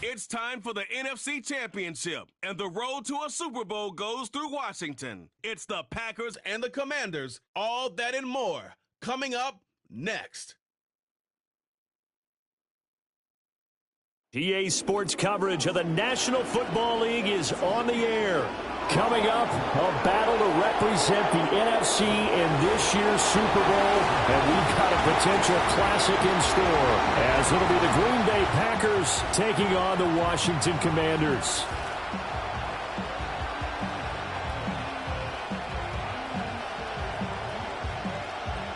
It's time for the NFC Championship, and the road to a Super Bowl goes through Washington. It's the Packers and the Commanders, all that and more, coming up next. EA Sports coverage of the National Football League is on the air. Coming up, a battle to represent the NFC in this year's Super Bowl, and we've got a potential classic in store, as it'll be the Green Bay Packers taking on the Washington Commanders.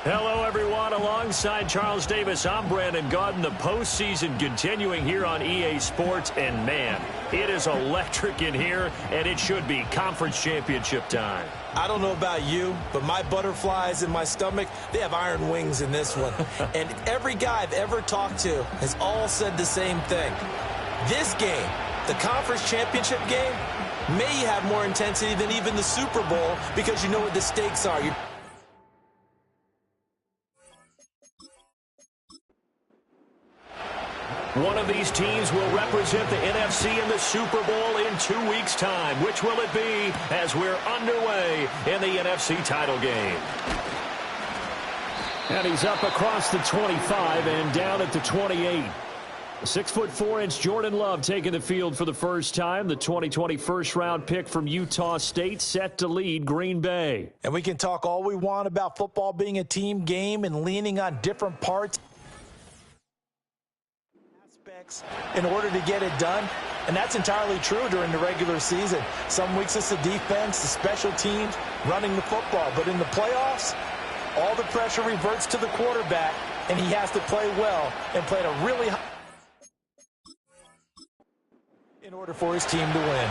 Hello, everyone. Alongside Charles Davis, I'm Brandon Gaudin. The postseason continuing here on EA Sports. And, man, it is electric in here, and it should be conference championship time. I don't know about you, but my butterflies in my stomach, they have iron wings in this one. And every guy I've ever talked to has all said the same thing. This game, the conference championship game, may have more intensity than even the Super Bowl because you know what the stakes are. One of these teams will represent the NFC in the Super Bowl in 2 weeks' time. Which will it be as we're underway in the NFC title game? And he's up across the 25 and down at the 28. 6'4" Jordan Love taking the field for the first time. The 2020 first-round pick from Utah State set to lead Green Bay. And we can talk all we want about football being a team game and leaning on different parts in order to get it done, and that's entirely true during the regular season. Some weeks it's the defense, the special teams, running the football, but in the playoffs, all the pressure reverts to the quarterback, and he has to play well and play at a really high in order for his team to win.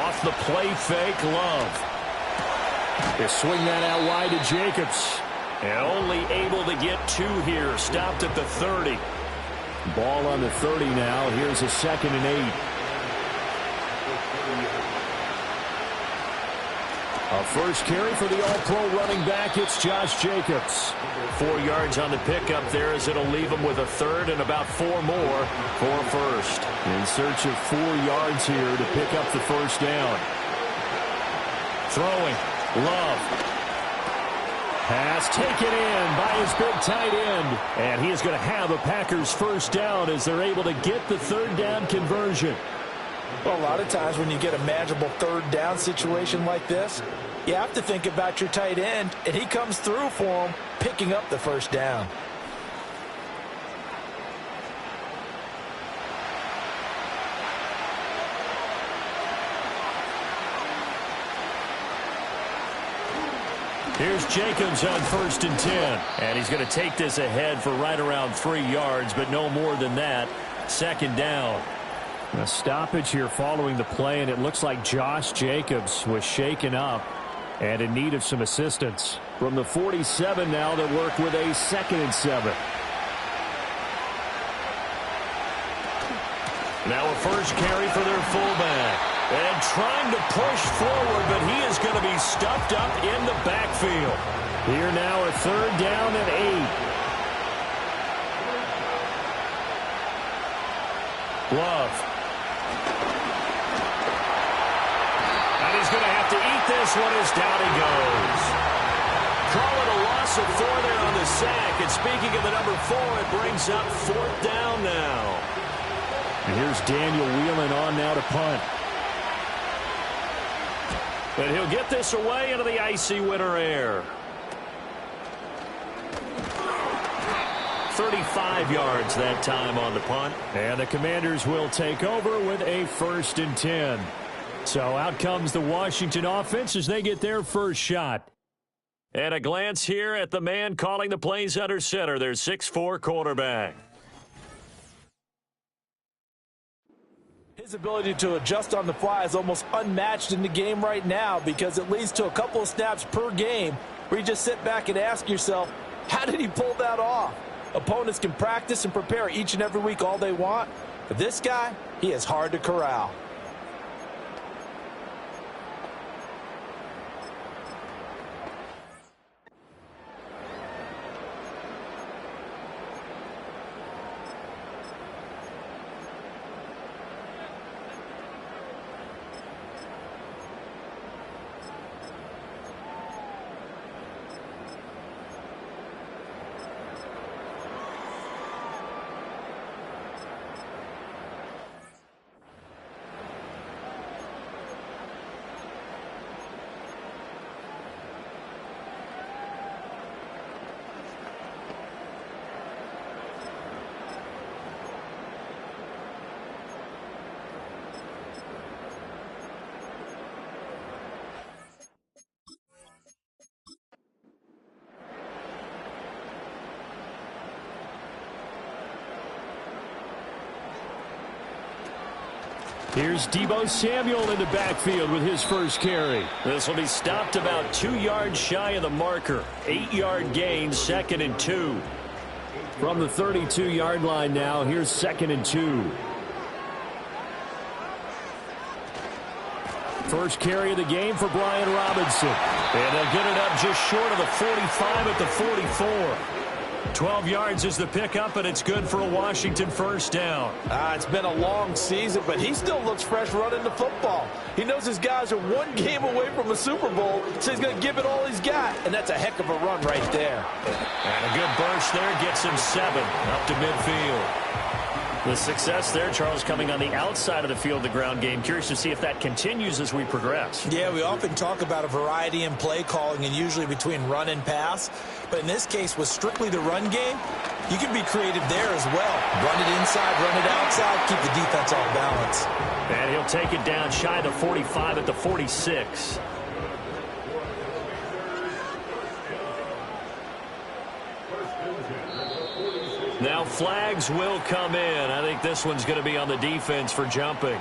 Off the play fake, Love. They swing that out wide to Jacobs. And only able to get two here. Stopped at the 30. Ball on the 30 now. Here's a 2nd and 8. A first carry for the All-Pro running back. It's Josh Jacobs. 4 yards on the pickup there as it'll leave him with a 3rd and about 4 more for a first. In search of 4 yards here to pick up the first down. Throwing. Love. Pass taken in by his big tight end. And he is going to have a Packers first down as they're able to get the 3rd down conversion. Well, a lot of times when you get a manageable 3rd down situation like this, you have to think about your tight end, and he comes through for him, picking up the first down. Here's Jacobs on 1st and 10. And he's going to take this ahead for right around 3 yards, but no more than that. 2nd down. A stoppage here following the play, and it looks like Josh Jacobs was shaken up and in need of some assistance. From the 47 now, they'll work with a 2nd and 7. Now a first carry for their fullback. And trying to push forward, but he is going to be stuffed up in the backfield. Here now a 3rd down and 8. Love. And he's going to have to eat this one as down he goes. Call it a loss of 4 there on the sack. And speaking of the number 4, it brings up 4th down now. And here's Daniel Whelan on now to punt. And he'll get this away into the icy winter air. 35 yards that time on the punt. And the Commanders will take over with a 1st and 10. So out comes the Washington offense as they get their first shot. And a glance here at the man calling the plays under center, their 6'4" quarterback. His ability to adjust on the fly is almost unmatched in the game right now because it leads to a couple of snaps per game where you just sit back and ask yourself, how did he pull that off? Opponents can practice and prepare each and every week all they want, but this guy, he is hard to corral. Here's Deebo Samuel in the backfield with his first carry. This will be stopped about 2 yards shy of the marker. 8-yard gain, 2nd and 2. From the 32-yard line now, here's 2nd and 2. First carry of the game for Brian Robinson. And they'll get it up just short of the 45 at the 44. 12 yards is the pickup, and it's good for a Washington first down. It's been a long season, but he still looks fresh running the football. He knows his guys are one game away from a Super Bowl, so he's going to give it all he's got, and that's a heck of a run right there. And a good burst there gets him 7 up to midfield. The success there, Charles, coming on the outside of the field, the ground game. Curious to see if that continues as we progress. Yeah, we often talk about a variety in play calling and usually between run and pass. But in this case, with strictly the run game, you can be creative there as well. Run it inside, run it outside, keep the defense off balance. And he'll take it down shy of the 45 at the 46. Now flags will come in. I think this one's going to be on the defense for jumping.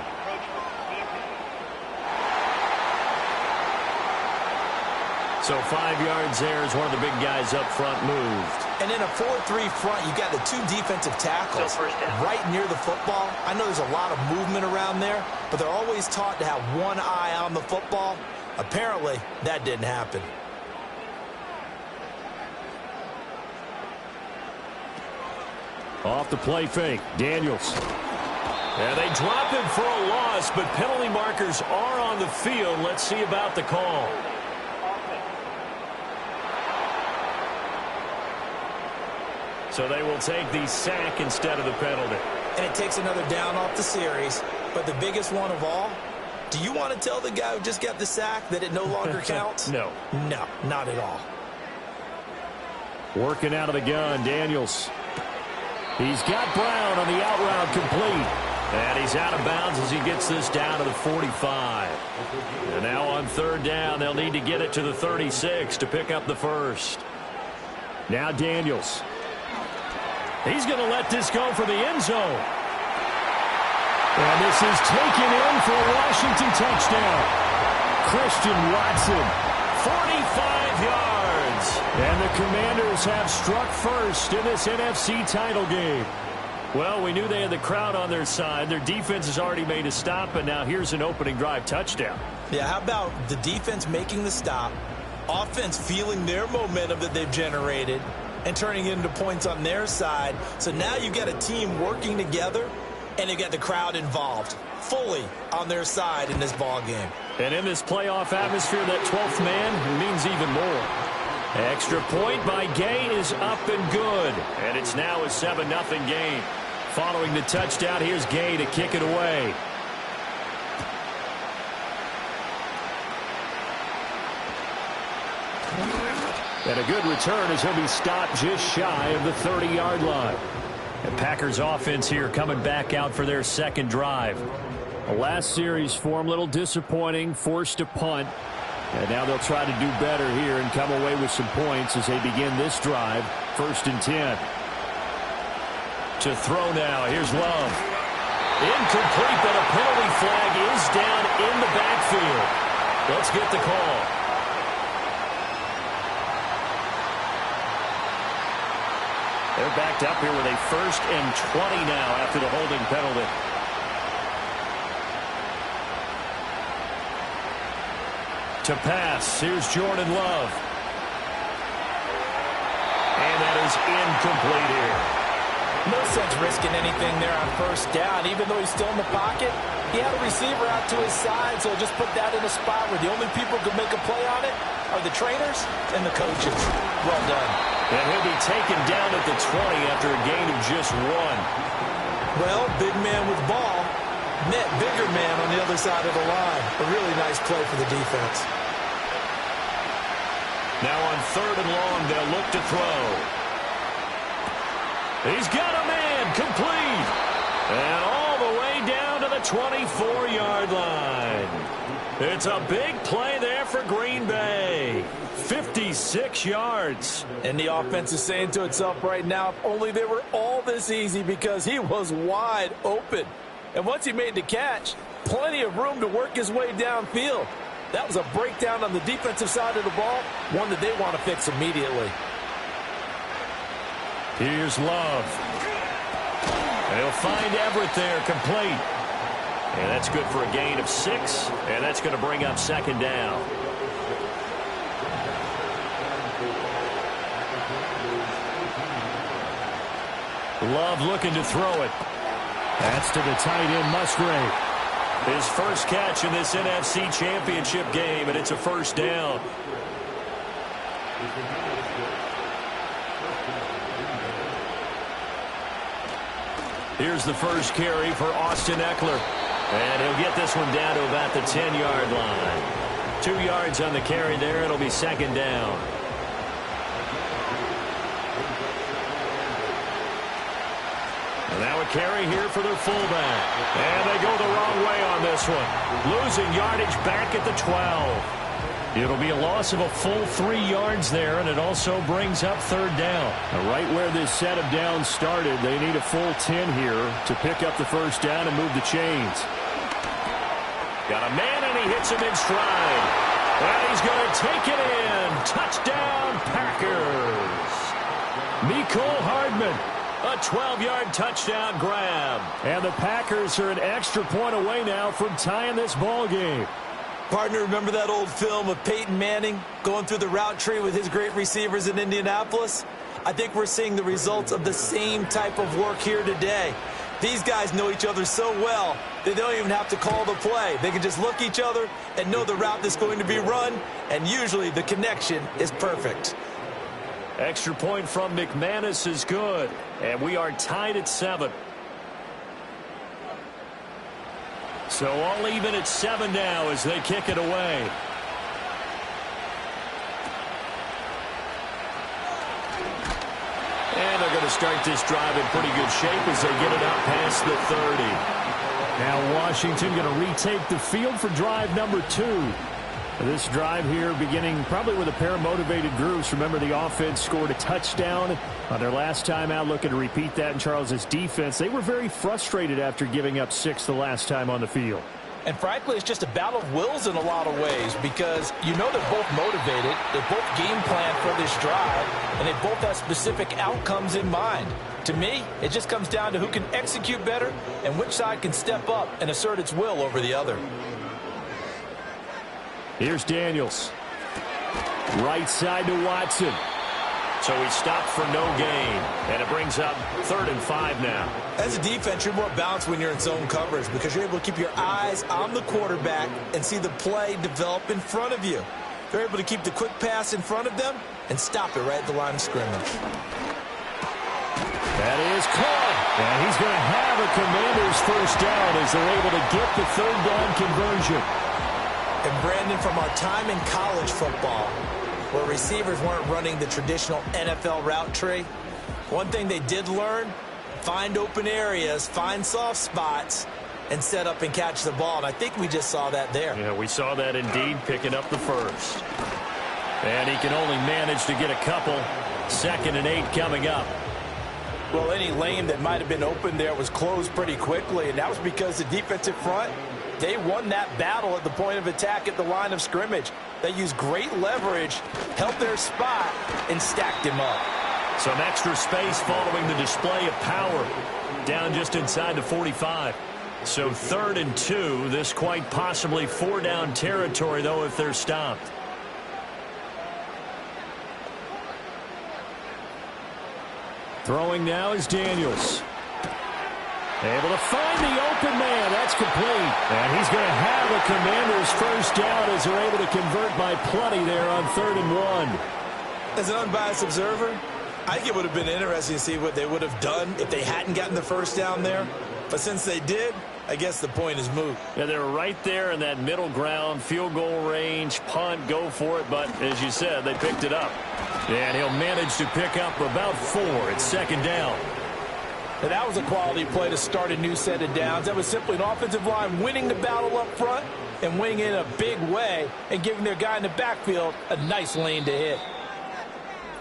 So 5 yards there as one of the big guys up front moved. And in a 4-3 front, you got the 2 defensive tackles right near the football. I know there's a lot of movement around there, but they're always taught to have one eye on the football. Apparently, that didn't happen. Off the play fake, Daniels. And they drop him for a loss, but penalty markers are on the field. Let's see about the call. So they will take the sack instead of the penalty. And it takes another down off the series. But the biggest one of all, do you want to tell the guy who just got the sack that it no longer counts? No. No, not at all. Working out of the gun, Daniels. He's got Brown on the out route complete. And he's out of bounds as he gets this down to the 45. And now on 3rd down, they'll need to get it to the 36 to pick up the first. Now Daniels. He's going to let this go for the end zone. And this is taken in for a Washington touchdown. Christian Watson, 45 yards. And the Commanders have struck first in this NFC title game. Well, we knew they had the crowd on their side. Their defense has already made a stop, and now here's an opening drive touchdown. Yeah, how about the defense making the stop, offense feeling their momentum that they've generated, and turning it into points on their side. So now you've got a team working together, and you've got the crowd involved fully on their side in this ball game. And in this playoff atmosphere, that 12th man means even more. Extra point by Gay is up and good. And it's now a 7-0 game. Following the touchdown, here's Gay to kick it away. And a good return as he'll be stopped just shy of the 30-yard line. The Packers offense here coming back out for their second drive. The last series for them, a little disappointing, forced to punt. And now they'll try to do better here and come away with some points as they begin this drive. 1st and 10. To throw now. Here's Love. Incomplete, but a penalty flag is down in the backfield. Let's get the call. They're backed up here with a 1st and 20 now after the holding penalty. To pass, here's Jordan Love. And that is incomplete here. No sense risking anything there on 1st down. Even though he's still in the pocket, he had a receiver out to his side, so just put that in a spot where the only people who can make a play on it are the trainers and the coaches. Well done. And he'll be taken down at the 20 after a gain of just 1. Well, big man with ball met bigger man on the other side of the line. A really nice play for the defense. Now on 3rd and long, they'll look to throw. He's got a man complete. And all the way down to the 24-yard line. It's a big play there for Green Bay. 56 yards. And the offense is saying to itself right now, if only they were all this easy, because he was wide open. And once he made the catch, plenty of room to work his way downfield. That was a breakdown on the defensive side of the ball, one that they want to fix immediately. Here's Love. And he'll find Everett there, complete. And that's good for a gain of 6, and that's going to bring up second down. Love looking to throw it. That's to the tight end, Musgrave. His first catch in this NFC Championship game, and it's a first down. Here's the first carry for Austin Eckler. And he'll get this one down to about the 10-yard line. 2 yards on the carry there. It'll be second down. And now a carry here for their fullback. And they go the wrong way on this one. Losing yardage back at the 12. It'll be a loss of a full 3 yards there, and it also brings up third down. Now, right where this set of downs started, they need a full 10 here to pick up the first down and move the chains. Got a man, and he hits him in stride. And he's going to take it in. Touchdown, Packers. Mecole Hardman, a 12-yard touchdown grab. And the Packers are an extra point away now from tying this ball game. Partner, remember that old film of Peyton Manning going through the route tree with his great receivers in Indianapolis? I think we're seeing the results of the same type of work here today. These guys know each other so well that they don't even have to call the play. They can just look each other and know the route that's going to be run, and usually the connection is perfect. Extra point from McManus is good, and we are tied at 7. So all even at 7 now as they kick it away. And they're going to start this drive in pretty good shape as they get it out past the 30. Now Washington going to retake the field for drive number 2. This drive here beginning probably with a pair of motivated groups. Remember, the offense scored a touchdown on their last time out, looking to repeat that in Charles's defense. They were very frustrated after giving up 6 the last time on the field. And frankly, it's just a battle of wills in a lot of ways because you know they're both motivated, they both game plan for this drive, and they both have specific outcomes in mind. To me, it just comes down to who can execute better and which side can step up and assert its will over the other. Here's Daniels. Right side to Watson. So he stopped for no gain, and it brings up 3rd and 5 now. As a defense, you're more balanced when you're in zone coverage because you're able to keep your eyes on the quarterback and see the play develop in front of you. They're able to keep the quick pass in front of them and stop it right at the line of scrimmage. That is caught. And he's going to have a Commanders first down as they're able to get the 3rd down conversion. And Brandon, from our time in college football, where receivers weren't running the traditional NFL route tree, one thing they did learn, find open areas, find soft spots, and set up and catch the ball. And I think we just saw that there. Yeah, we saw that indeed, picking up the first. And he can only manage to get a couple. 2nd and 8 coming up. Well, any lane that might have been open there was closed pretty quickly, and that was because the defensive front, they won that battle at the point of attack at the line of scrimmage. They used great leverage, held their spot, and stacked him up. Some extra space following the display of power. Down just inside the 45. So 3rd and 2. This quite possibly 4-down territory, though, if they're stopped. Throwing now is Daniels. Able to find the open man. That's complete. And he's going to have a Commanders first down as they're able to convert by plenty there on 3rd and 1. As an unbiased observer, I think it would have been interesting to see what they would have done if they hadn't gotten the first down there. But since they did, I guess the point is moot. Yeah, they were right there in that middle ground, field goal range, punt, go for it. But as you said, they picked it up. And he'll manage to pick up about 4. It's 2nd down. And that was a quality play to start a new set of downs. That was simply an offensive line winning the battle up front and winning it in a big way and giving their guy in the backfield a nice lane to hit.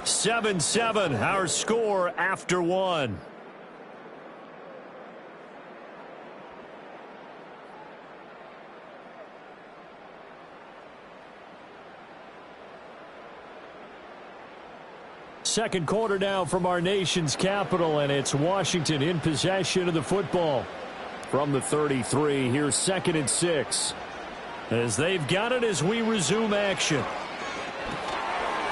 7-7, our score after 1. Second quarter now from our nation's capital, and it's Washington in possession of the football. From the 33, here's 2nd and 6. As they've got it as we resume action.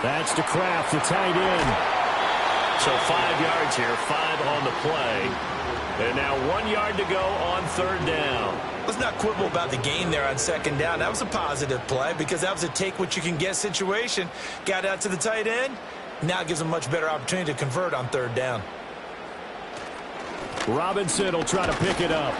That's to Kraft, the tight end. So 5 yards here, 5 on the play. And now 1 yard to go on 3rd down. Let's not quibble about the gain there on 2nd down. That was a positive play because that was a take-what-you-can-get situation. Got out to the tight end. Now gives them much better opportunity to convert on 3rd down. Robinson will try to pick it up.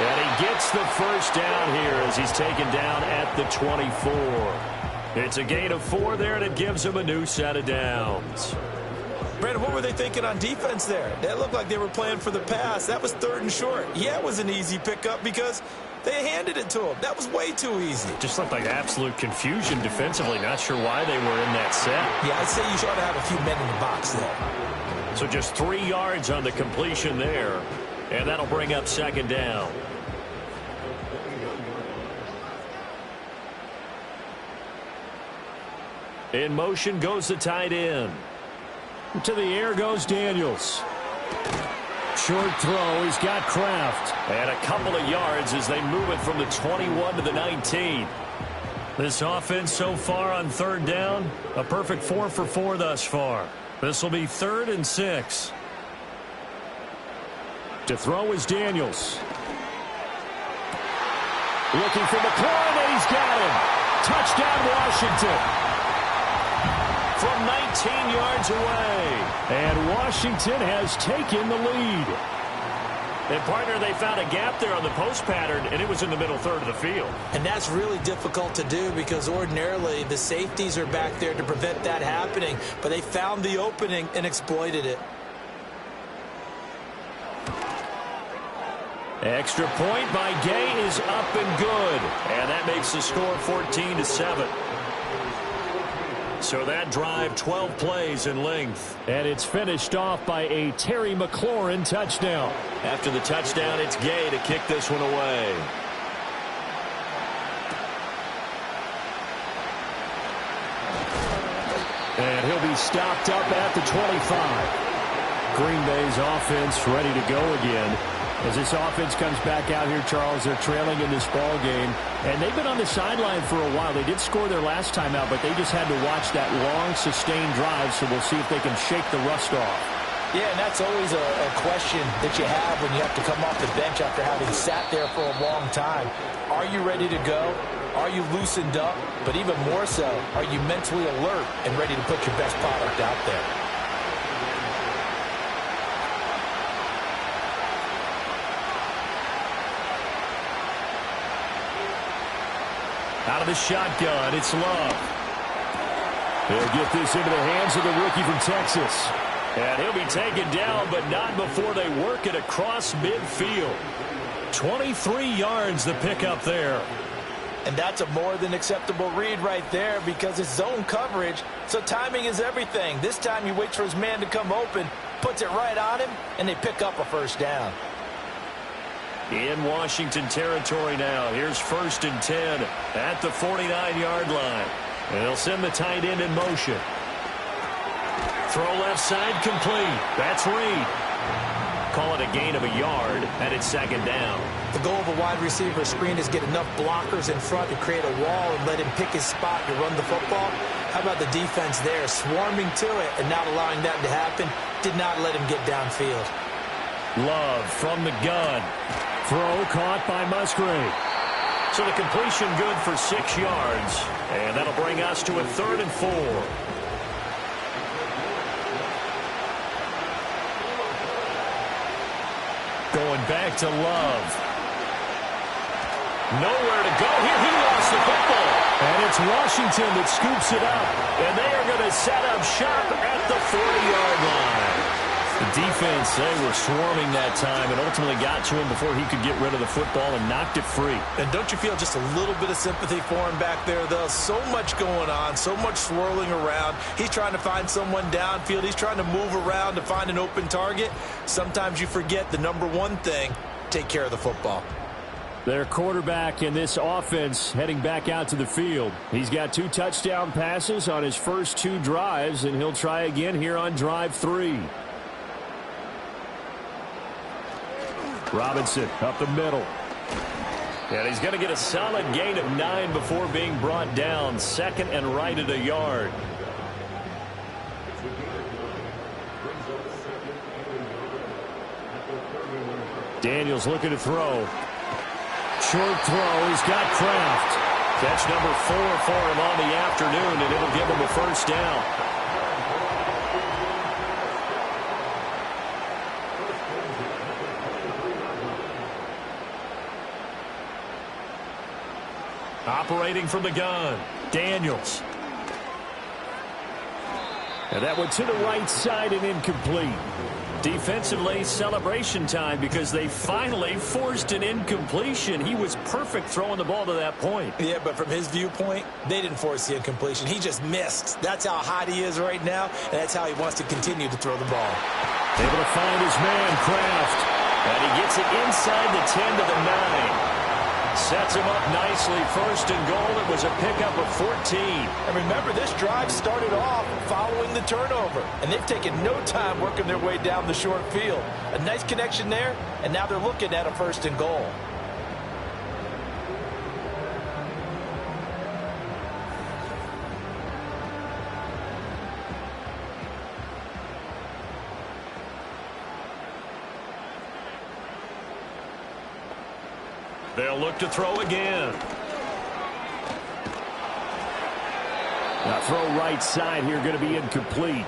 And he gets the first down here as he's taken down at the 24. It's a gain of 4 there, and it gives him a new set of downs. Brandon, what were they thinking on defense there? That looked like they were playing for the pass. That was 3rd and short. Yeah, it was an easy pickup because they handed it to him. That was way too easy. Just looked like absolute confusion defensively. Not sure why they were in that set. Yeah, I'd say you ought to have a few men in the box there. So just 3 yards on the completion there. And that'll bring up 2nd down. In motion goes the tight end. To the air goes Daniels. Short throw. He's got Kraft. And a couple of yards as they move it from the 21 to the 19. This offense so far on 3rd down, a perfect 4 for 4 thus far. This will be 3rd and 6. To throw is Daniels. Looking for McLaurin, and he's got him. Touchdown, Washington. From 19 yards away. And Washington has taken the lead. And, partner, they found a gap there on the post pattern, and it was in the middle 3rd of the field. And that's really difficult to do because ordinarily the safeties are back there to prevent that happening. But they found the opening and exploited it. Extra point by Gay is up and good. And that makes the score 14-7. So that drive, 12 plays in length. And it's finished off by a Terry McLaurin touchdown. After the touchdown, it's Gay to kick this one away. And he'll be stopped up at the 25. Green Bay's offense ready to go again. As this offense comes back out here, Charles, they're trailing in this ball game. And they've been on the sideline for a while. They did score their last time out, but they just had to watch that long, sustained drive. So we'll see if they can shake the rust off. Yeah, and that's always a question that you have when you have to come off the bench after having sat there for a long time. Are you ready to go? Are you loosened up? But even more so, are you mentally alert and ready to put your best product out there? Out of the shotgun, it's Love. They'll get this into the hands of the rookie from Texas. And he'll be taken down, but not before they work it across midfield. 23 yards the pickup there. And that's a more than acceptable read right there because it's zone coverage, so timing is everything. This time you wait for his man to come open, puts it right on him, and they pick up a 1st down. In Washington territory now. Here's 1st and 10 at the 49-yard line. And they'll send the tight end in motion. Throw left side complete. That's Reed. Call it a gain of a yard, and it's 2nd down. The goal of a wide receiver screen is get enough blockers in front to create a wall and let him pick his spot to run the football. How about the defense there, swarming to it and not allowing that to happen? Did not let him get downfield. Love from the gun. Throw caught by Musgrave. So the completion good for 6 yards. And that'll bring us to a 3rd and 4. Going back to Love. Nowhere to go here. He lost the football. And it's Washington that scoops it up. And they are going to set up shop at the 40-yard line. The defense, they were swarming that time and ultimately got to him before he could get rid of the football and knocked it free. And don't you feel just a little bit of sympathy for him back there, though? So much going on, so much swirling around. He's trying to find someone downfield. He's trying to move around to find an open target. Sometimes you forget the number one thing, take care of the football. Their quarterback in this offense heading back out to the field. He's got 2 touchdown passes on his first 2 drives, and he'll try again here on drive 3. Robinson up the middle. And he's going to get a solid gain of 9 before being brought down. 2nd and right at a yard. Daniels looking to throw. Short throw. He's got Kraft. Catch number 4 for him on the afternoon, and it'll give him a first down. Operating from the gun, Daniels. And that one to the right side and incomplete. Defensively, celebration time because they finally forced an incompletion. He was perfect throwing the ball to that point. Yeah, but from his viewpoint, they didn't force the incompletion. He just missed. That's how hot he is right now, and that's how he wants to continue to throw the ball. Able to find his man, Kraft. And he gets it inside the 10 to the 9. Sets him up nicely. 1st and goal. It was a pickup of 14. And remember, this drive started off following the turnover. And they've taken no time working their way down the short field. A nice connection there, and now they're looking at a 1st and goal. They'll look to throw again. Now throw right side here, going to be incomplete.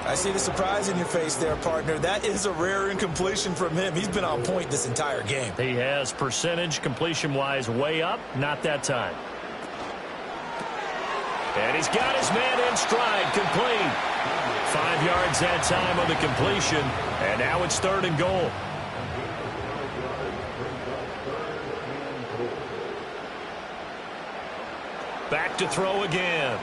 I see the surprise in your face there, partner. That is a rare incompletion from him. He's been on point this entire game. He has percentage completion-wise way up. Not that time. And he's got his man in stride, complete. 5 yards that time on the completion. And now it's 3rd and goal. Back to throw again.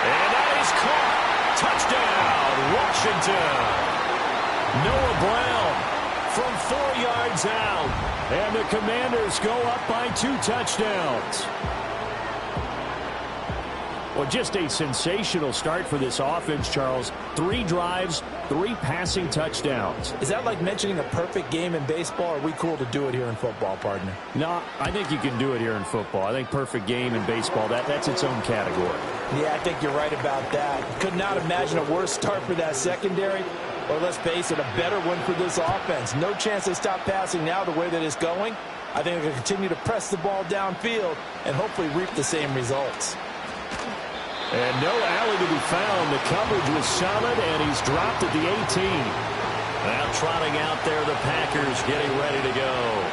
And that is caught. Touchdown, Washington. Noah Brown from 4 yards out. And the Commanders go up by 2 touchdowns. Well, just a sensational start for this offense, Charles. 3 drives, 3 passing touchdowns. Is that like mentioning a perfect game in baseball, or are we cool to do it here in football, partner? No, I think you can do it here in football. I think perfect game in baseball, that's its own category. Yeah, I think you're right about that. Could not imagine a worse start for that secondary, or let's face it, a better one for this offense. No chance they stop passing now the way that it's going. I think they'll continue to press the ball downfield and hopefully reap the same results. And no alley to be found. The coverage was solid, and he's dropped at the 18. Now trotting out there, the Packers getting ready to go.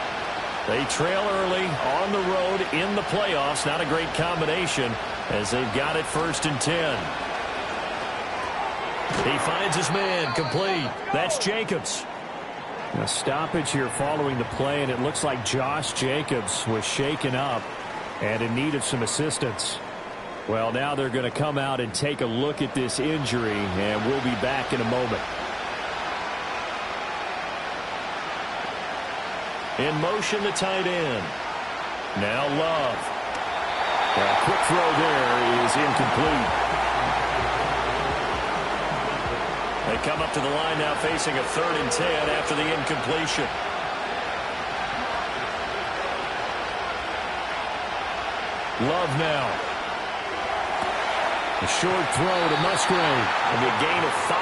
They trail early on the road in the playoffs. Not a great combination as they've got it 1st and 10. He finds his man, complete. That's Jacobs. A stoppage here following the play, and it looks like Josh Jacobs was shaken up and in need of some assistance. Well, now they're going to come out and take a look at this injury, and we'll be back in a moment. In motion, the tight end. Now Love. A quick throw there is incomplete. They come up to the line now facing a 3rd and 10 after the incompletion. Love now. A short throw to Musgrave. And a gain of 5.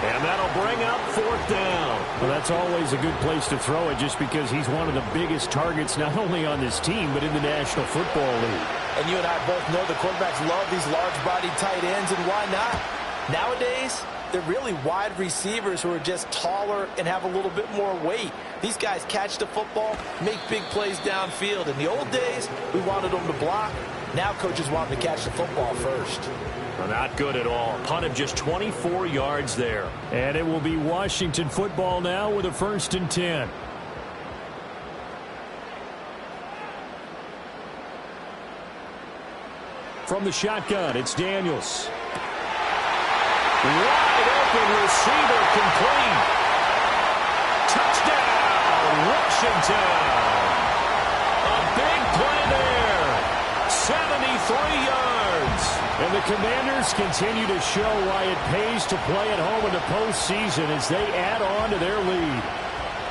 And that'll bring up 4th down. Well, that's always a good place to throw it just because he's one of the biggest targets not only on this team but in the National Football League. And you and I both know the quarterbacks love these large-bodied tight ends, and why not? Nowadays, they're really wide receivers who are just taller and have a little bit more weight. These guys catch the football, make big plays downfield. In the old days, we wanted them to block. Now coaches want them to catch the football first. Well, not good at all. Punt of just 24 yards there. And it will be Washington football now with a 1st and 10. From the shotgun, it's Daniels. Wide open receiver, complete. Touchdown, Washington. A big play there. 73 yards. And the Commanders continue to show why it pays to play at home in the postseason as they add on to their lead.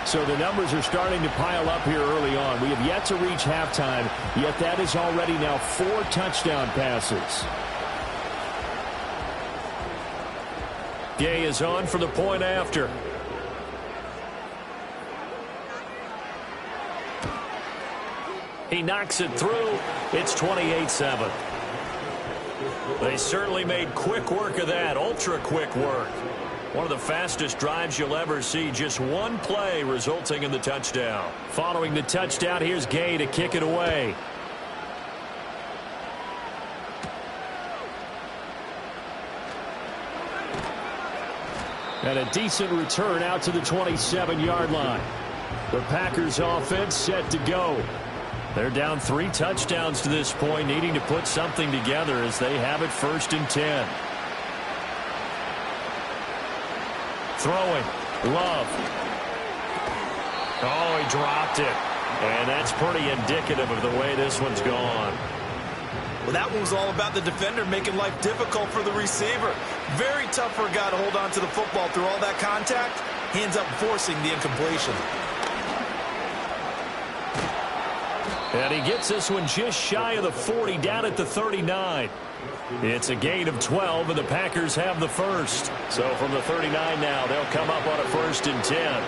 So the numbers are starting to pile up here early on. We have yet to reach halftime, yet that is already now 4 touchdown passes. Gay is on for the point after. He knocks it through. It's 28-7. They certainly made quick work of that, ultra-quick work. One of the fastest drives you'll ever see, just one play resulting in the touchdown. Following the touchdown, here's Gay to kick it away. And a decent return out to the 27-yard line. The Packers offense set to go. They're down 3 touchdowns to this point, needing to put something together as they have it 1st and 10. Throwing. Love. Oh, he dropped it. And that's pretty indicative of the way this one's gone. Well, that one was all about the defender making life difficult for the receiver. Very tough for a guy to hold on to the football through all that contact. He ends up forcing the incompletion. And he gets this one just shy of the 40, down at the 39. It's a gain of 12, and the Packers have the first. So from the 39 now, they'll come up on a 1st and 10.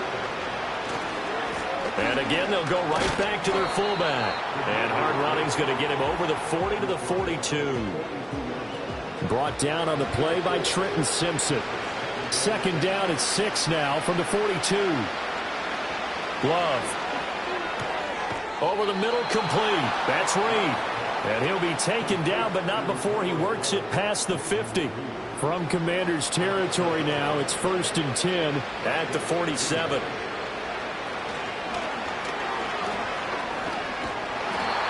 And again, they'll go right back to their fullback. And hard running's going to get him over the 40 to the 42. Brought down on the play by Trenton Simpson. 2nd down at 6 now from the 42. Love. Over the middle, complete. That's Reed. And he'll be taken down, but not before he works it past the 50. From Commanders territory now, it's 1st and 10. At the 47.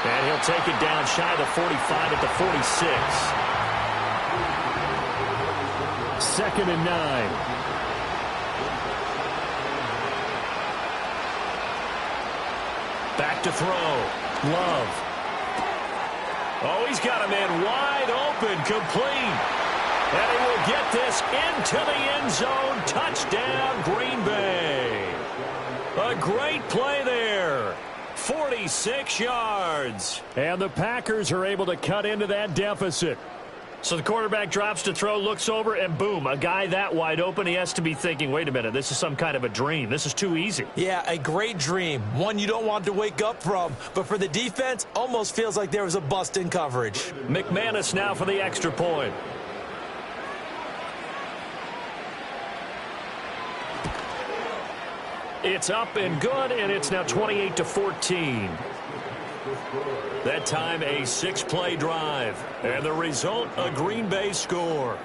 And he'll take it down shy of the 45 at the 46. 2nd and 9. Back to throw. Love. Oh, he's got a man wide open, complete. And he will get this into the end zone. Touchdown, Green Bay. A great play there. 46 yards. And the Packers are able to cut into that deficit. So the quarterback drops to throw, looks over, and boom, a guy that wide open. He has to be thinking, wait a minute, this is some kind of a dream. This is too easy. Yeah, a great dream. One you don't want to wake up from. But for the defense, almost feels like there was a bust in coverage. McManus now for the extra point. It's up and good, and it's now 28-14. That time a 6-play drive. And the result, a Green Bay score.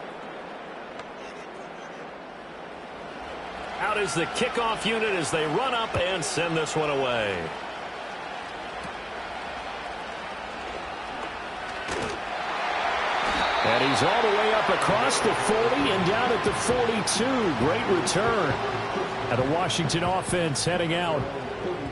Out is the kickoff unit as they run up and send this one away. And he's all the way up across the 40 and down at the 42. Great return. And the Washington offense heading out.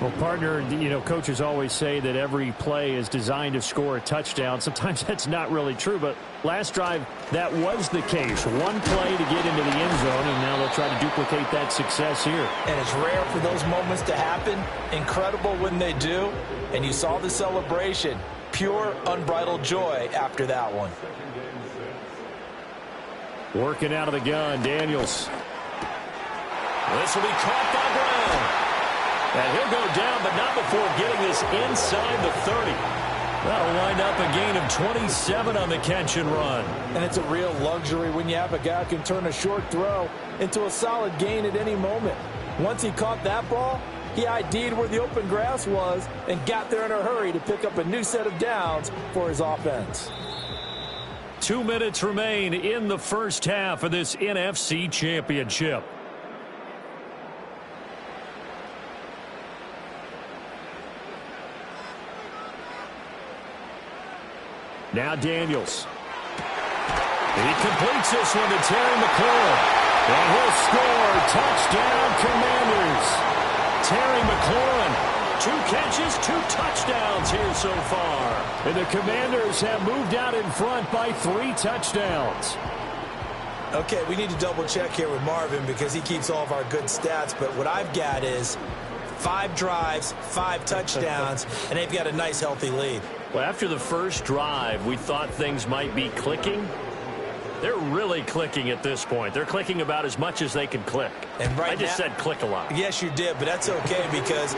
Well, partner, you know, coaches always say that every play is designed to score a touchdown. Sometimes that's not really true, but last drive, that was the case. One play to get into the end zone, and now they'll try to duplicate that success here. And it's rare for those moments to happen. Incredible when they do. And you saw the celebration. Pure, unbridled joy after that one. Working out of the gun, Daniels. This will be caught by Brown. And he'll go down, but not before getting this inside the 30. That'll wind up a gain of 27 on the catch and run. And it's a real luxury when you have a guy who can turn a short throw into a solid gain at any moment. Once he caught that ball, he ID'd where the open grass was and got there in a hurry to pick up a new set of downs for his offense. 2 minutes remain in the first half of this NFC Championship. Now Daniels. He completes this one to Terry McLaurin. And he'll score. Touchdown, Commanders. Terry McLaurin. 2 catches, 2 touchdowns here so far. And the Commanders have moved out in front by 3 touchdowns. Okay, we need to double check here with Marvin because he keeps all of our good stats. But what I've got is 5 drives, 5 touchdowns, and they've got a nice, healthy lead. Well, after the first drive, we thought things might be clicking. They're really clicking at this point. They're clicking about as much as they can click. And I just said click a lot. Yes, you did, but that's okay because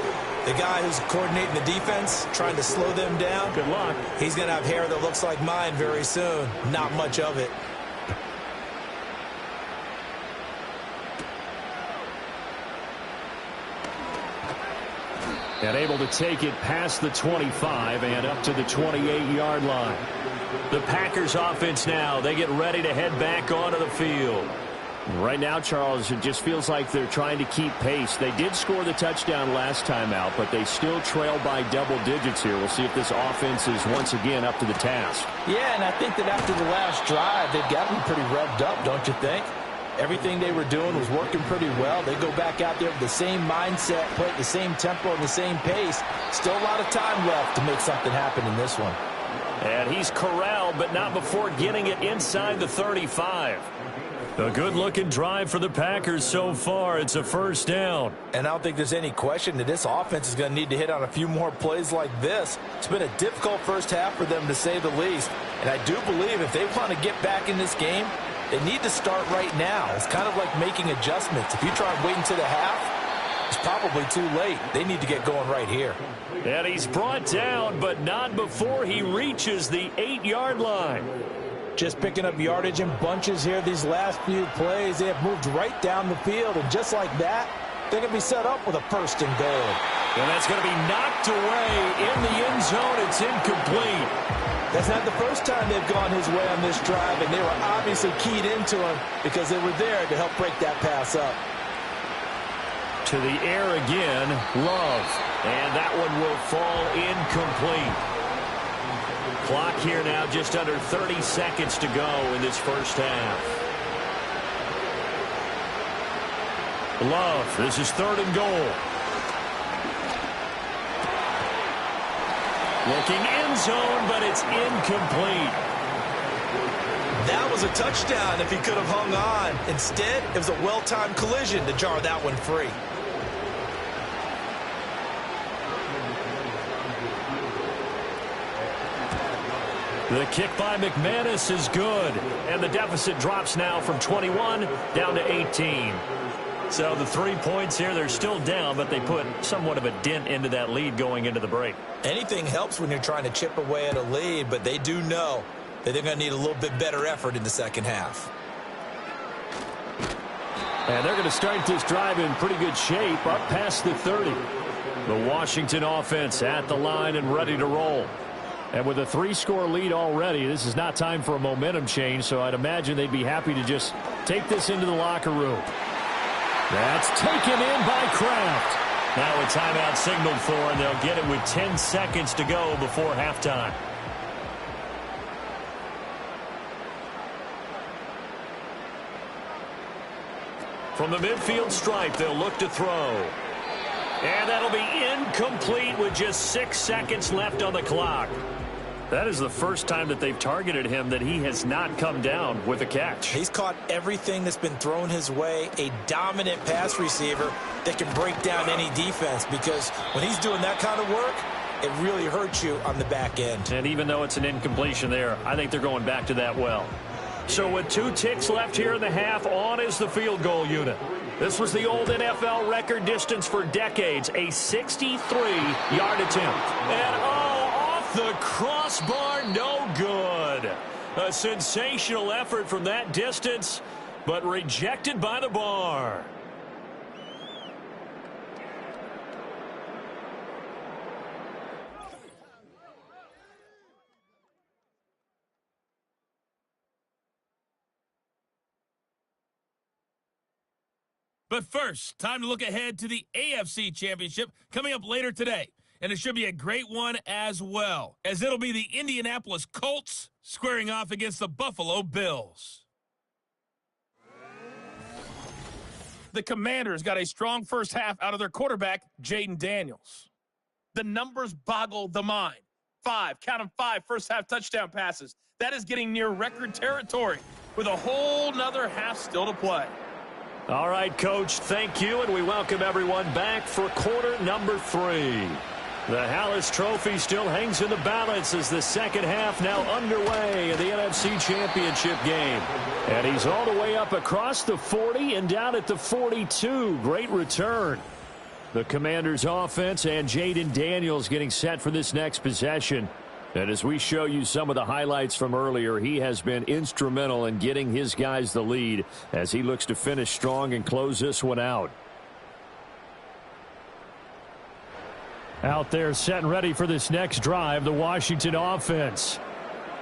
the guy who's coordinating the defense, trying to slow them down, good luck. He's going to have hair that looks like mine very soon. Not much of it. And able to take it past the 25 and up to the 28-yard line. The Packers offense now, they get ready to head back onto the field. Right now, Charles, it just feels like they're trying to keep pace. They did score the touchdown last time out, but they still trail by double digits here. We'll see if this offense is once again up to the task. Yeah, and I think that after the last drive, they've got to be pretty revved up, don't you think? Everything they were doing was working pretty well. They go back out there with the same mindset, play at the same tempo and the same pace. Still a lot of time left to make something happen in this one. And he's corralled, but not before getting it inside the 35. A good-looking drive for the Packers so far. It's a first down. And I don't think there's any question that this offense is going to need to hit on a few more plays like this. It's been a difficult first half for them, to say the least. And I do believe if they want to get back in this game, they need to start right now. It's kind of like making adjustments. If you try and wait until the half, it's probably too late. They need to get going right here. And he's brought down, but not before he reaches the 8-yard line. Just picking up yardage in bunches here these last few plays. They have moved right down the field, and just like that, they're going to be set up with a first and goal. And that's going to be knocked away in the end zone. It's incomplete. That's not the first time they've gone his way on this drive, and they were obviously keyed into him because they were there to help break that pass up. To the air again, Love. And that one will fall incomplete. Clock here now just under 30 seconds to go in this first half. Love, this is 3rd and goal. Looking end zone, but it's incomplete. That was a touchdown if he could have hung on. Instead, it was a well-timed collision to jar that one free. The kick by McManus is good, and the deficit drops now from 21 down to 18. So the 3 points here, they're still down, but they put somewhat of a dent into that lead going into the break. Anything helps when you're trying to chip away at a lead, but they do know that they're going to need a little bit better effort in the second half. And they're going to start this drive in pretty good shape, up past the 30. The Washington offense at the line and ready to roll. And with a 3-score lead already, this is not time for a momentum change, so I'd imagine they'd be happy to just take this into the locker room. That's taken in by Kraft. Now a timeout signaled for, and they'll get it with 10 seconds to go before halftime. From the midfield stripe, they'll look to throw. And that'll be incomplete with just 6 seconds left on the clock. That is the first time that they've targeted him that he has not come down with a catch. He's caught everything that's been thrown his way, a dominant pass receiver that can break down any defense, because when he's doing that kind of work, it really hurts you on the back end. And even though it's an incompletion there, I think they're going back to that well. So with 2 ticks left here in the half, on is the field goal unit. This was the old NFL record distance for decades, a 63-yard attempt. And off the crossbar, no good. A sensational effort from that distance, but rejected by the bar. But first, time to look ahead to the AFC Championship coming up later today. And it should be a great one as well, as it'll be the Indianapolis Colts squaring off against the Buffalo Bills. The Commanders got a strong first half out of their quarterback, Jaden Daniels. The numbers boggle the mind. 5, count them 5 first-half touchdown passes. That is getting near record territory with a whole nother half still to play. All right, Coach, thank you, and we welcome everyone back for quarter number 3. The Hallis Trophy still hangs in the balance as the second half now underway in the NFC Championship game. And he's all the way up across the 40 and down at the 42. Great return. The Commanders' offense and Jaden Daniels getting set for this next possession. And as we show you some of the highlights from earlier, he has been instrumental in getting his guys the lead as he looks to finish strong and close this one out. Out there set and ready for this next drive, the Washington offense.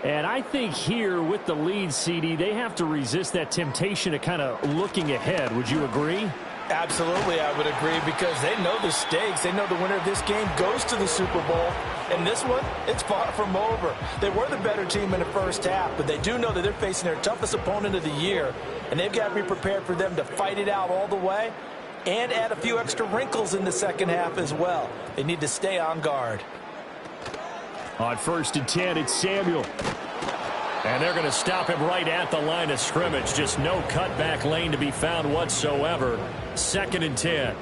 And I think here with the lead, CD, they have to resist that temptation of kind of looking ahead. Would you agree? Absolutely, I would agree, because they know the stakes. They know the winner of this game goes to the Super Bowl. And this one, it's far from over. They were the better team in the first half, but they do know that they're facing their toughest opponent of the year, and they've got to be prepared for them to fight it out all the way and add a few extra wrinkles in the second half as well. They need to stay on guard. On 1st and 10, it's Samuel. And they're going to stop him right at the line of scrimmage. Just no cutback lane to be found whatsoever. 2nd and 10.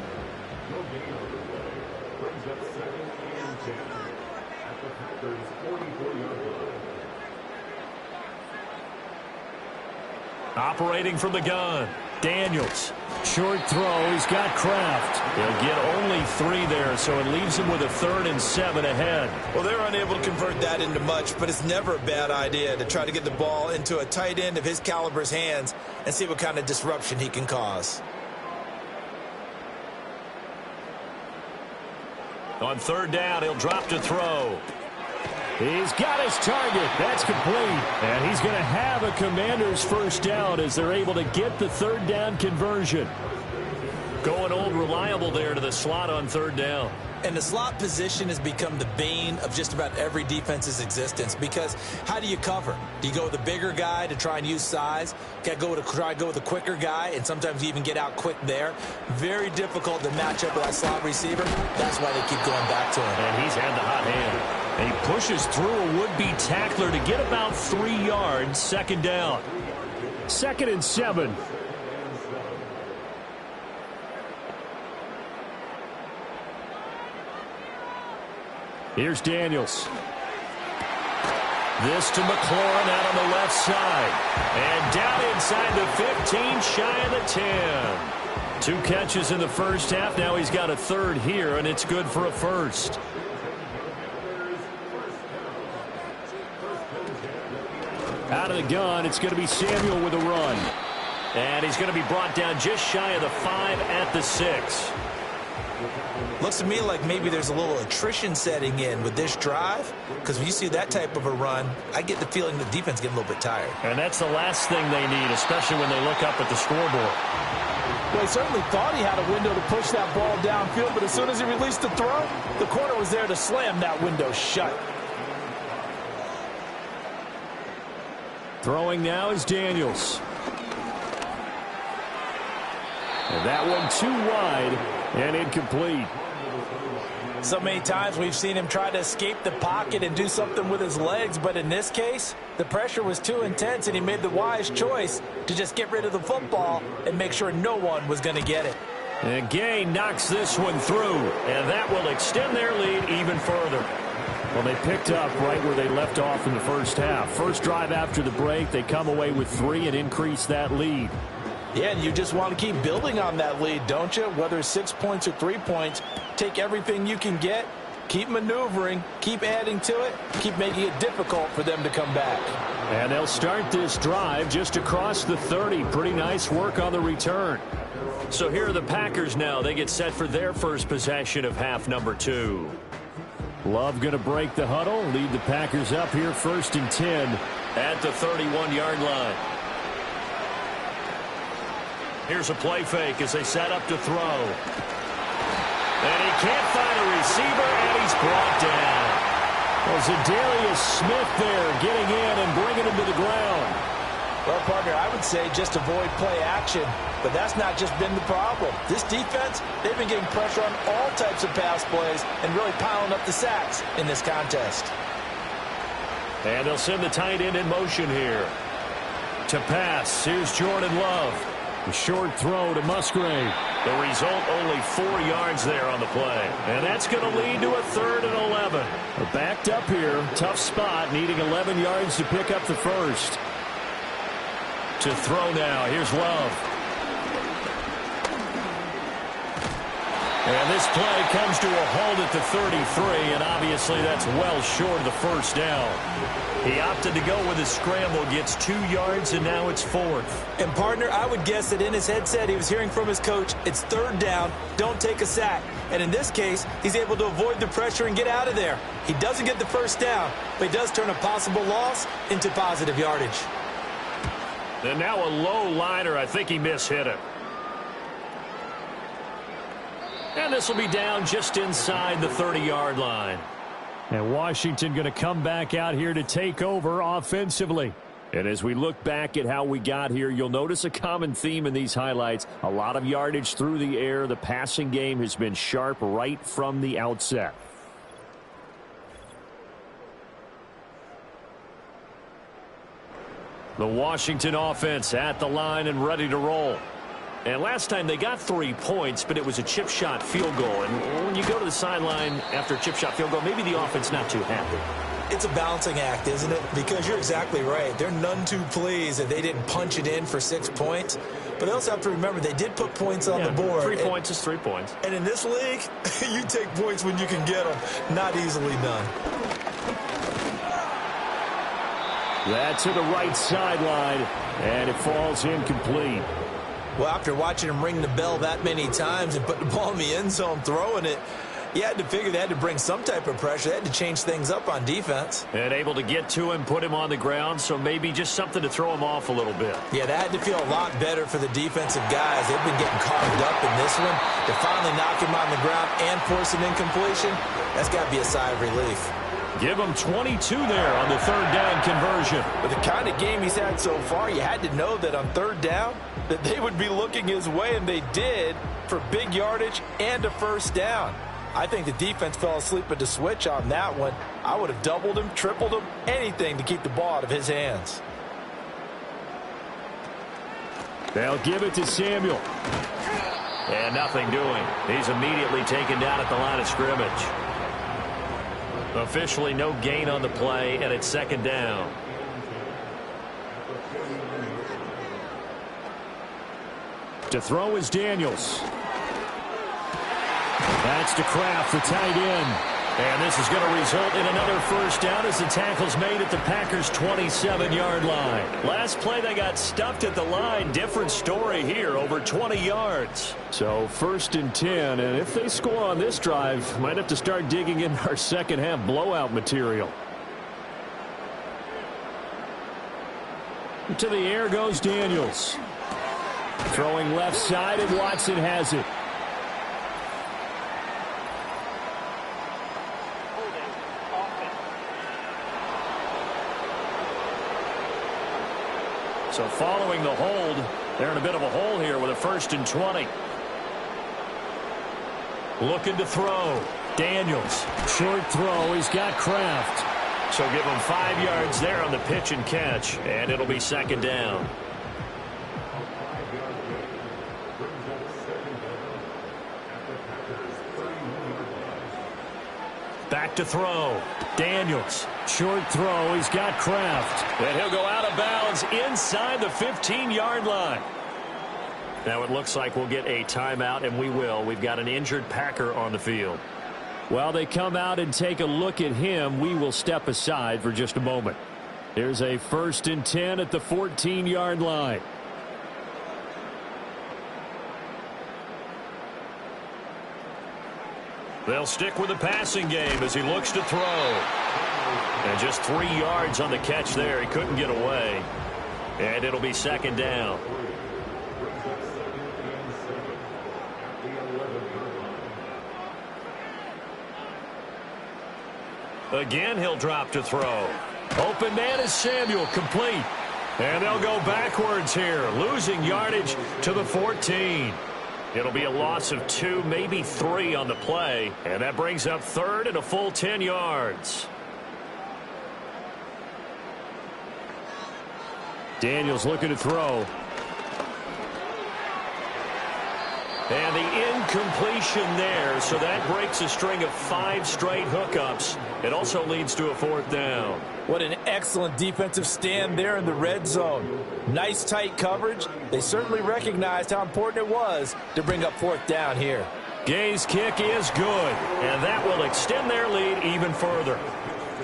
Operating from the gun, Daniels. Short throw, he's got Kraft. He'll get only 3 there, so it leaves him with a 3rd and 7 ahead. Well, they're unable to convert that into much, but it's never a bad idea to try to get the ball into a tight end of his caliber's hands and see what kind of disruption he can cause. On 3rd down, he'll drop to throw. He's got his target. That's complete. And he's going to have a Commanders first down as they're able to get the 3rd down conversion. Going old reliable there to the slot on 3rd down. And the slot position has become the bane of just about every defense's existence, because how do you cover? Do you go with a bigger guy to try and use size? Got to try to go with a quicker guy, and sometimes you even get out quick there. Very difficult to match up with that slot receiver. That's why they keep going back to him. And he's had the hot hand. And he pushes through a would-be tackler to get about 3 yards. 2nd down. 2nd and 7. Here's Daniels. This to McLaurin out on the left side. And down inside the 15, shy of the 10. 2 catches in the first half. Now he's got a 3rd here, and it's good for a 1st. Out of the gun, it's going to be Samuel with a run. And he's going to be brought down just shy of the 5 at the 6. Looks to me like maybe there's a little attrition setting in with this drive, because when you see that type of a run, I get the feeling the defense getting a little bit tired. And that's the last thing they need, especially when they look up at the scoreboard. Well, he certainly thought he had a window to push that ball downfield, but as soon as he released the throw, the corner was there to slam that window shut. Throwing now is Daniels. And that one too wide and incomplete. So many times we've seen him try to escape the pocket and do something with his legs, but in this case, the pressure was too intense and he made the wise choice to just get rid of the football and make sure no one was going to get it. And Gay knocks this one through, and that will extend their lead even further. Well, they picked up right where they left off in the first half. First drive after the break, they come away with 3 and increase that lead. Yeah, and you just want to keep building on that lead, don't you? Whether it's 6 points or 3 points, take everything you can get, keep maneuvering, keep adding to it, keep making it difficult for them to come back. And they'll start this drive just across the 30. Pretty nice work on the return. So here are the Packers now. They get set for their first possession of half number 2. Love going to break the huddle, lead the Packers up here 1st and 10 at the 31-yard line. Here's a play fake as they set up to throw. And he can't find a receiver, and he's brought down. Well, Zadarius Smith there getting in and bringing him to the ground. Well, partner, I would say just avoid play action, but that's not just been the problem. This defense, they've been getting pressure on all types of pass plays and really piling up the sacks in this contest. And they'll send the tight end in motion here. To pass, here's Jordan Love. A short throw to Musgrave. The result, only 4 yards there on the play. And that's going to lead to a 3rd and 11. They're backed up here. Tough spot, needing 11 yards to pick up the first. To throw now, here's Love. And this play comes to a halt at the 33, and obviously that's well short of the first down. He opted to go with his scramble, gets 2 yards, and now it's 4th. And, partner, I would guess that in his headset he was hearing from his coach, it's 3rd down, don't take a sack. And in this case, he's able to avoid the pressure and get out of there. He doesn't get the first down, but he does turn a possible loss into positive yardage. And now a low liner. I think he mishit it. And this will be down just inside the 30-yard line. And Washington going to come back out here to take over offensively. And as we look back at how we got here, you'll notice a common theme in these highlights. A lot of yardage through the air. The passing game has been sharp right from the outset. The Washington offense at the line and ready to roll. And last time they got 3 points, but it was a chip shot field goal. And when you go to the sideline after a chip shot field goal, maybe the offense not too happy. It's a balancing act, isn't it? Because you're exactly right. They're none too pleased that they didn't punch it in for 6 points. But they also have to remember they did put points on the board. 3 points is 3 points. And in this league, you take points when you can get them. Not easily done. That's to the right sideline, and it falls incomplete. Well, after watching him ring the bell that many times and put the ball in the end zone throwing it, you had to figure they had to bring some type of pressure. They had to change things up on defense. And able to get to him, put him on the ground, so maybe just something to throw him off a little bit. Yeah, that had to feel a lot better for the defensive guys. They've been getting carved up in this one. To finally knock him on the ground and force an incompletion, that's got to be a sigh of relief. Give him 22 there on the 3rd down conversion. With the kind of game he's had so far, you had to know that on 3rd down that they would be looking his way, and they did, for big yardage and a first down. I think the defense fell asleep at the switch on that one. I would have doubled him, tripled him, anything to keep the ball out of his hands. They'll give it to Samuel. And nothing doing. He's immediately taken down at the line of scrimmage. Officially no gain on the play, and it's 2nd down. To throw is Daniels. That's to Kraft, the tight end. And this is going to result in another first down as the tackle's made at the Packers' 27-yard line. Last play, they got stuffed at the line. Different story here, over 20 yards. So 1st and 10, and if they score on this drive, might have to start digging in our second-half blowout material. To the air goes Daniels. Throwing left side, and Watson has it. So following the hold, they're in a bit of a hole here with a 1st and 20. Looking to throw. Daniels. Short throw. He's got Kraft. So give him 5 yards there on the pitch and catch, and it'll be 2nd down. Back to throw. Daniels. Short throw. He's got Kraft. And he'll go out of bounds inside the 15-yard line. Now it looks like we'll get a timeout, and we will. We've got an injured Packer on the field. While they come out and take a look at him, we will step aside for just a moment. There's a 1st and 10 at the 14-yard line. They'll stick with the passing game as he looks to throw. And just 3 yards on the catch there. He couldn't get away. And it'll be 2nd down. Again, he'll drop to throw. Open man is Samuel, complete. And they'll go backwards here, losing yardage to the 14. It'll be a loss of 2, maybe 3 on the play. And that brings up third and a full 10 yards. Daniels looking to throw. And the incompletion there, so that breaks a string of 5 straight hookups. It also leads to a 4th down. What an excellent defensive stand there in the red zone. Nice tight coverage. They certainly recognized how important it was to bring up 4th down here. Gay's kick is good, and that will extend their lead even further.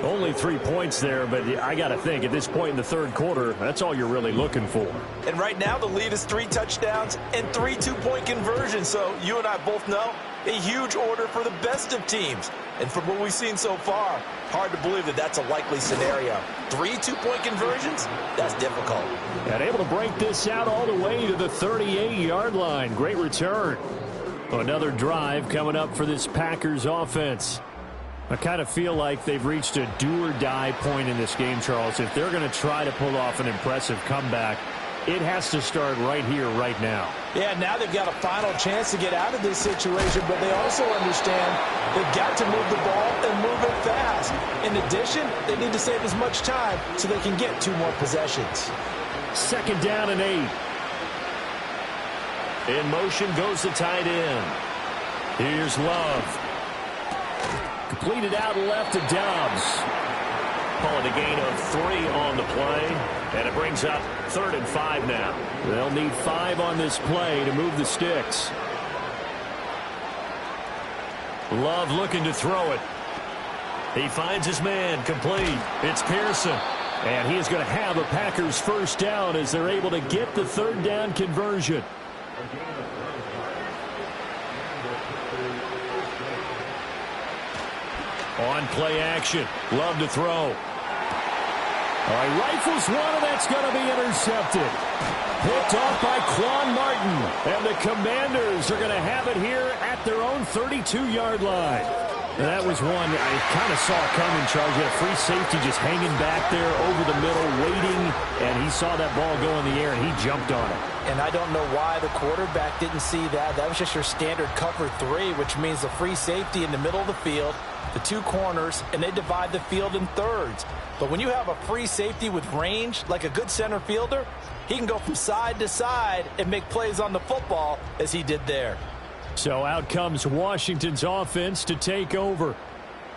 Only 3 points there, but I got to think at this point in the third quarter, that's all you're really looking for. And right now the lead is 3 touchdowns and 3 two-point conversions. So you and I both know a huge order for the best of teams. And from what we've seen so far, hard to believe that that's a likely scenario. 3 two-point conversions? That's difficult. And able to break this out all the way to the 38-yard line. Great return. Another drive coming up for this Packers offense. I kind of feel like they've reached a do-or-die point in this game, Charles. If they're going to try to pull off an impressive comeback, it has to start right here, right now. Yeah, now they've got a final chance to get out of this situation, but they also understand they've got to move the ball and move it fast. In addition, they need to save as much time so they can get 2 more possessions. 2nd down and 8. In motion goes the tight end. Here's Love. Completed out left to Dobbs. Call it a gain of 3 on the play, and it brings up 3rd and 5 now. They'll need 5 on this play to move the sticks. Love looking to throw it. He finds his man, complete. It's Pearson. And he is going to have a Packers 1st down as they're able to get the 3rd down conversion. On play action. Love to throw. All right, rifles one, and that's going to be intercepted. Picked off by Quan Martin. And the Commanders are going to have it here at their own 32-yard line. And that was one I kind of saw coming, Charles. You had a free safety just hanging back there over the middle, waiting, and he saw that ball go in the air, and he jumped on it. And I don't know why the quarterback didn't see that. That was just your standard cover 3, which means the free safety in the middle of the field, the 2 corners, and they divide the field in thirds. But when you have a free safety with range, like a good center fielder, he can go from side to side and make plays on the football as he did there. So out comes Washington's offense to take over.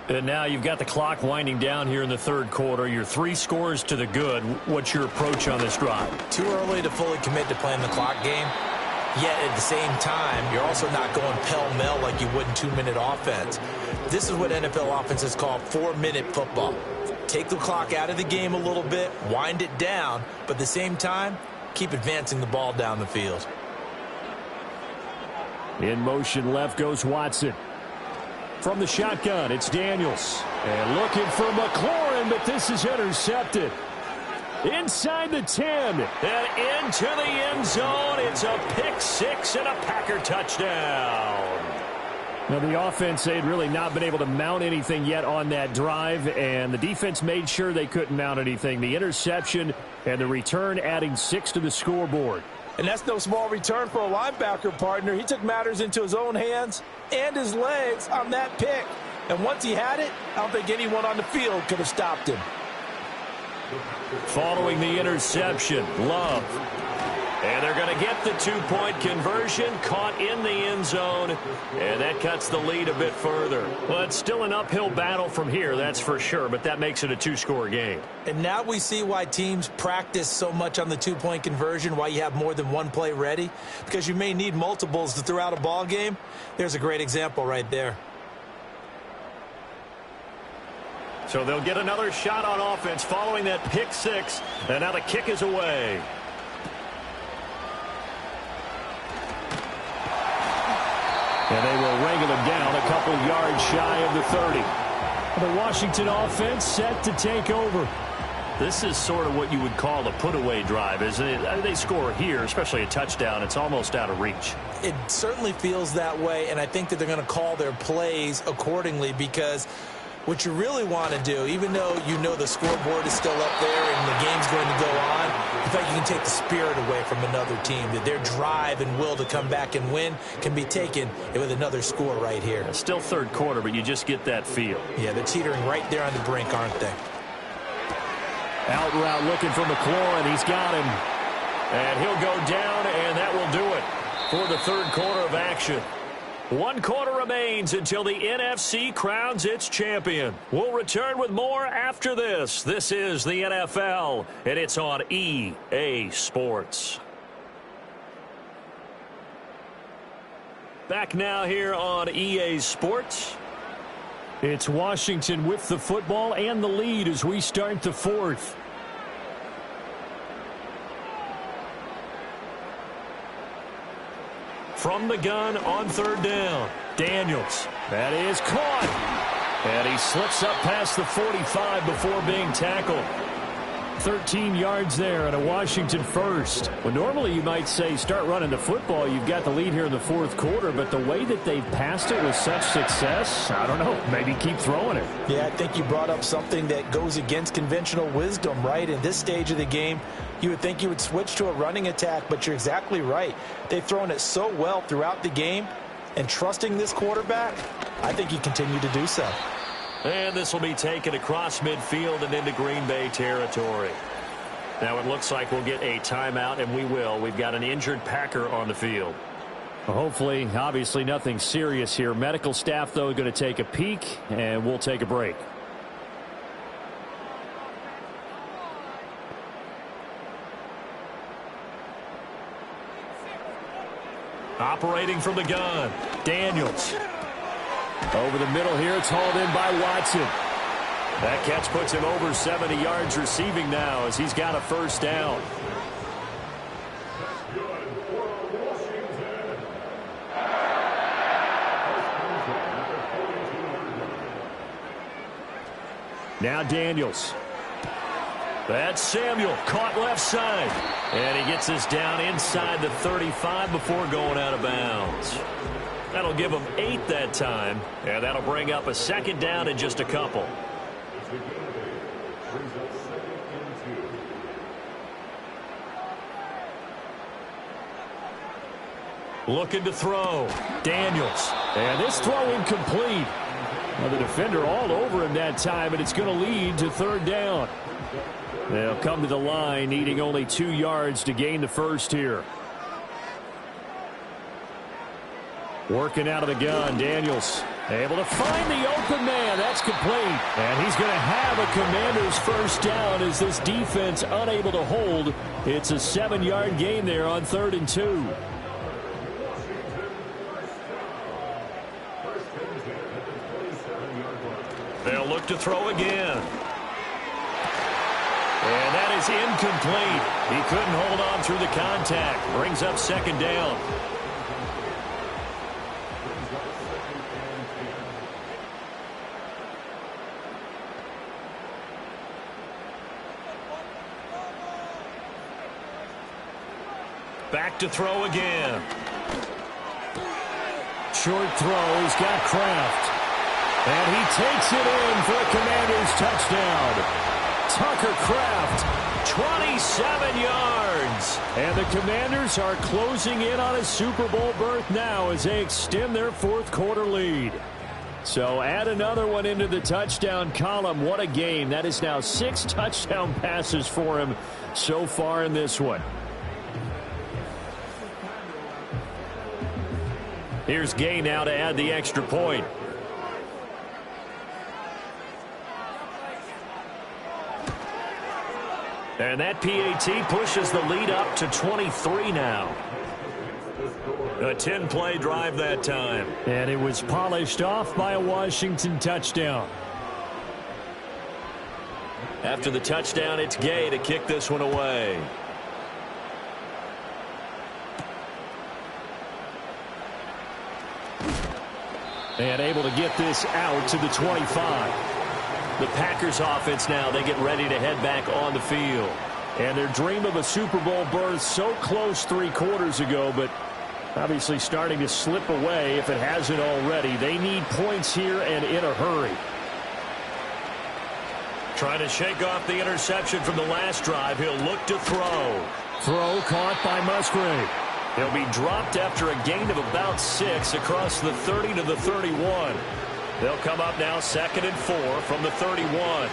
And now you've got the clock winding down here in the third quarter. You're 3 scores to the good. What's your approach on this drive? Too early to fully commit to playing the clock game. Yet at the same time, you're also not going pell-mell like you would in 2-minute offense. This is what NFL offenses call 4-minute football. Take the clock out of the game a little bit, wind it down, but at the same time, keep advancing the ball down the field. In motion left goes Watson. From the shotgun, it's Daniels. And looking for McLaurin, but this is intercepted. Inside the 10. And into the end zone. It's a pick 6 and a Packer touchdown. Now, the offense, they had really not been able to mount anything yet on that drive, and the defense made sure they couldn't mount anything. The interception and the return adding 6 to the scoreboard. And that's no small return for a linebacker partner. He took matters into his own hands and his legs on that pick. And once he had it, I don't think anyone on the field could have stopped him. Following the interception, Love. And they're going to get the 2-point conversion, caught in the end zone, and that cuts the lead a bit further. Well, it's still an uphill battle from here, that's for sure, but that makes it a 2-score game. And now we see why teams practice so much on the 2-point conversion, why you have more than one play ready, because you may need multiples to throw out a ball game. There's a great example right there. So they'll get another shot on offense following that pick 6, and now the kick is away. And they will wrangle him down a couple yards shy of the 30. The Washington offense set to take over. This is sort of what you would call a put-away drive, isn't it? They score here, especially a touchdown. It's almost out of reach. It certainly feels that way, and I think that they're going to call their plays accordingly, because what you really want to do, even though you know the scoreboard is still up there and the game's going to go on, I think you can take the spirit away from another team, that their drive and will to come back and win can be taken with another score right here. Still third quarter, but you just get that feel. Yeah, they're teetering right there on the brink, aren't they? Out route looking for McLaurin. He's got him. And he'll go down, and that will do it for the third quarter of action. 1 quarter remains until the NFC crowns its champion. We'll return with more after this. This is the NFL, and it's on EA Sports. Back now here on EA Sports. It's Washington with the football and the lead as we start the fourth. From the gun on third down, Daniels. That is caught. And he slips up past the 45 before being tackled. 13 yards there and a Washington first. Well, normally you might say start running the football. You've got the lead here in the fourth quarter, but the way that they've passed it with such success, I don't know, maybe keep throwing it. Yeah, I think you brought up something that goes against conventional wisdom, right? In this stage of the game, you would think you would switch to a running attack, but you're exactly right. They've thrown it so well throughout the game, and trusting this quarterback, I think you continue to do so. And this will be taken across midfield and into Green Bay territory. Now it looks like we'll get a timeout, and we will. We've got an injured Packer on the field. Well, hopefully, obviously nothing serious here. Medical staff, though, going to take a peek, and we'll take a break. Operating from the gun, Daniels. Over the middle here, it's hauled in by Watson. That catch puts him over 70 yards receiving now as he's got a first down. Now Daniels. That's Samuel, caught left side. And he gets us down inside the 35 before going out of bounds. That'll give him 8 that time, and that'll bring up a second down in just a couple. Looking to throw, Daniels. And this throw incomplete. Well, the defender all over him that time, and it's going to lead to third down. They'll come to the line, needing only 2 yards to gain the first here. Working out of the gun, Daniels able to find the open man. That's complete. And he's going to have a Commander's first down as this defense unable to hold. It's a 7-yard gain there on 3rd and 2. They'll look to throw again. And that is incomplete. He couldn't hold on through the contact. Brings up second down. Back to throw again. Short throw. He's got Kraft. And he takes it in for a Commander's touchdown. Tucker Kraft, 27 yards. And the Commanders are closing in on a Super Bowl berth now as they extend their fourth quarter lead. So add another one into the touchdown column. What a game. That is now 6 touchdown passes for him so far in this one. Here's Gay now to add the extra point. And that PAT pushes the lead up to 23 now. A 10-play drive that time. And it was polished off by a Washington touchdown. After the touchdown, it's Gay to kick this one away. And able to get this out to the 25. The Packers offense now, they get ready to head back on the field. And their dream of a Super Bowl berth so close 3 quarters ago, but obviously starting to slip away if it hasn't already. They need points here and in a hurry. Trying to shake off the interception from the last drive. He'll look to throw. Throw caught by Musgrave. He'll be dropped after a gain of about 6 across the 30 to the 31. They'll come up now 2nd and 4 from the 31.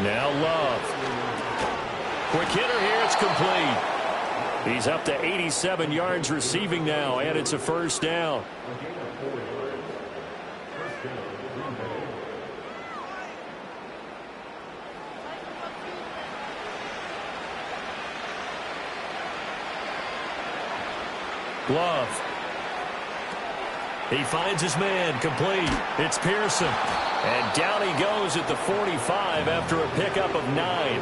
Now Love. Quick hitter here. It's complete. He's up to 87 yards receiving now, and it's a first down. Love. He finds his man, complete. It's Pearson. And down he goes at the 45 after a pickup of 9.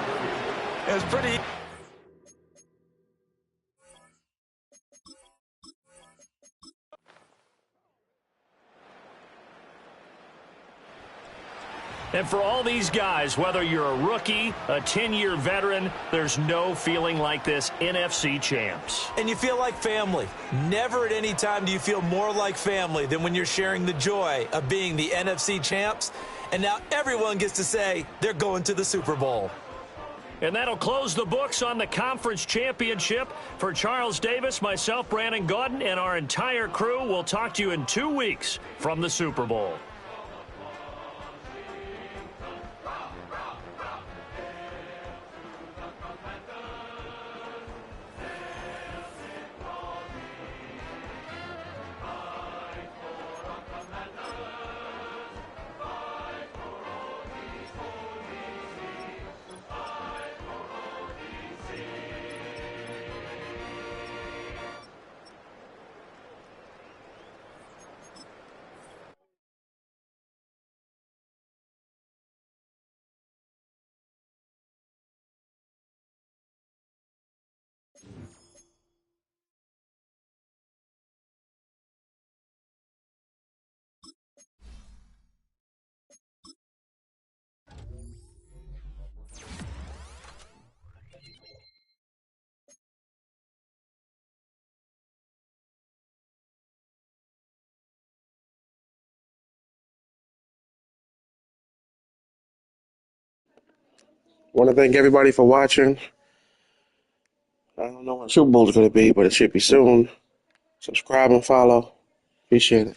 It was pretty... And for all these guys, whether you're a rookie, a 10-year veteran, there's no feeling like this NFC champs. And you feel like family. Never at any time do you feel more like family than when you're sharing the joy of being the NFC champs. And now everyone gets to say they're going to the Super Bowl. And that'll close the books on the conference championship. For Charles Davis, myself, Brandon Gaudin, and our entire crew, we'll talk to you in 2 weeks from the Super Bowl. Want to thank everybody for watching. I don't know when Super Bowl is going to be, but it should be soon. Subscribe and follow. Appreciate it.